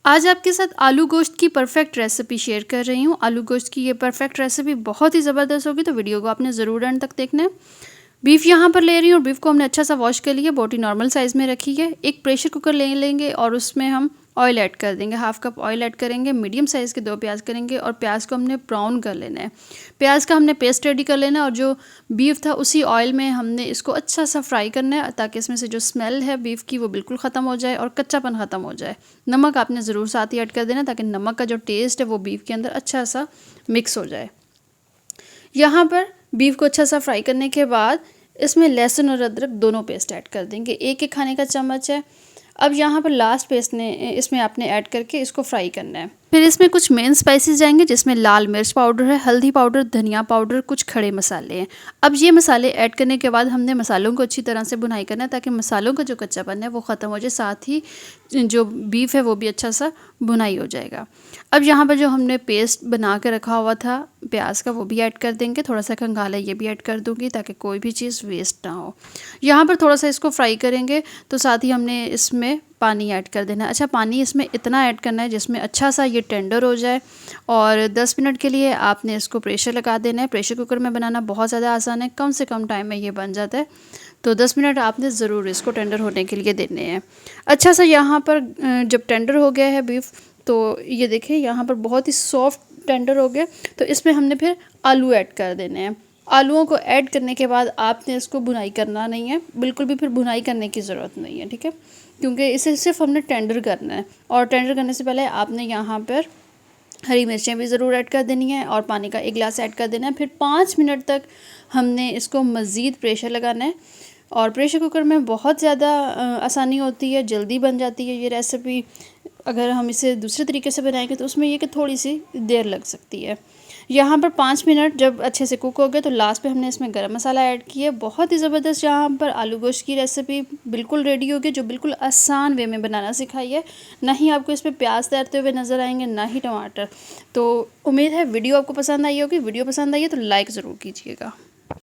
आज आपके साथ आलू गोश्त की परफेक्ट रेसिपी शेयर कर रही हूँ। आलू गोश्त की ये परफेक्ट रेसिपी बहुत ही ज़बरदस्त होगी, तो वीडियो को आपने ज़रूर एंड तक देखना है। बीफ यहाँ पर ले रही हूँ और बीफ को हमने अच्छा सा वॉश कर लिया, बोटी नॉर्मल साइज़ में रखी है। एक प्रेशर कुकर ले लेंगे और उसमें हम ऑयल ऐड कर देंगे, हाफ कप ऑयल ऐड करेंगे। मीडियम साइज़ के 2 प्याज करेंगे और प्याज को हमने ब्राउन कर लेना है। प्याज का हमने पेस्ट रेडी कर लेना है और जो बीफ था उसी ऑयल में हमने इसको अच्छा सा फ्राई करना है, ताकि इसमें से जो स्मेल है बीफ की वो बिल्कुल ख़त्म हो जाए और कच्चापन ख़त्म हो जाए। नमक आपने ज़रूर साथ ही ऐड कर देना, ताकि नमक का जो टेस्ट है वो बीफ के अंदर अच्छा सा मिक्स हो जाए। यहाँ पर बीफ को अच्छा सा फ्राई करने के बाद इसमें लहसुन और अदरक दोनों पेस्ट ऐड कर देंगे, एक एक खाने का चम्मच है। अब यहाँ पर लास्ट पेस्ट ने इसमें आपने ऐड करके इसको फ्राई करना है। फिर इसमें कुछ मेन स्पाइसेस जाएंगे, जिसमें लाल मिर्च पाउडर है, हल्दी पाउडर, धनिया पाउडर, कुछ खड़े मसाले हैं। अब ये मसाले ऐड करने के बाद हमने मसालों को अच्छी तरह से भुनाई करना है, ताकि मसालों का जो कच्चापन है वो ख़त्म हो जाए, साथ ही जो बीफ है वो भी अच्छा सा भुनाई हो जाएगा। अब यहाँ पर जो हमने पेस्ट बना के रखा हुआ था प्याज का वो भी ऐड कर देंगे, थोड़ा सा खंगाला ये भी ऐड कर दूँगी, ताकि कोई भी चीज़ वेस्ट ना हो। यहाँ पर थोड़ा सा इसको फ्राई करेंगे तो साथ ही हमने इसमें पानी ऐड कर देना है। अच्छा, पानी इसमें इतना ऐड करना है जिसमें अच्छा सा ये टेंडर हो जाए, और 10 मिनट के लिए आपने इसको प्रेशर लगा देना है। प्रेशर कुकर में बनाना बहुत ज़्यादा आसान है, कम से कम टाइम में ये बन जाता है, तो 10 मिनट आपने ज़रूर इसको टेंडर होने के लिए देने हैं। अच्छा सा यहाँ पर जब टेंडर हो गया है बीफ, तो ये देखिए यहाँ पर बहुत ही सॉफ्ट टेंडर हो गया, तो इसमें हमने फिर आलू ऐड कर देने हैं। आलूओं को ऐड करने के बाद आपने इसको भुनाई करना नहीं है, बिल्कुल भी फिर भुनाई करने की ज़रूरत नहीं है, ठीक है, क्योंकि इसे सिर्फ हमने टेंडर करना है। और टेंडर करने से पहले आपने यहाँ पर हरी मिर्चें भी ज़रूर ऐड कर देनी है और पानी का 1 गिलास ऐड कर देना है। फिर 5 मिनट तक हमने इसको मज़ीद प्रेशर लगाना है। और प्रेशर कुकर में बहुत ज़्यादा आसानी होती है, जल्दी बन जाती है ये रेसिपी। अगर हम इसे दूसरे तरीके से बनाएंगे तो उसमें ये कि थोड़ी सी देर लग सकती है। यहाँ पर 5 मिनट जब अच्छे से कुक हो गए तो लास्ट पे हमने इसमें गरम मसाला ऐड किया। बहुत ही ज़बरदस्त यहाँ पर आलू गोश्त की रेसिपी बिल्कुल रेडी होगी, जो बिल्कुल आसान वे में बनाना सिखाई है। ना ही आपको इसमें प्याज तैरते हुए नज़र आएंगे, ना ही टमाटर। तो उम्मीद है वीडियो आपको पसंद आई होगी। वीडियो पसंद आई है तो लाइक ज़रूर कीजिएगा।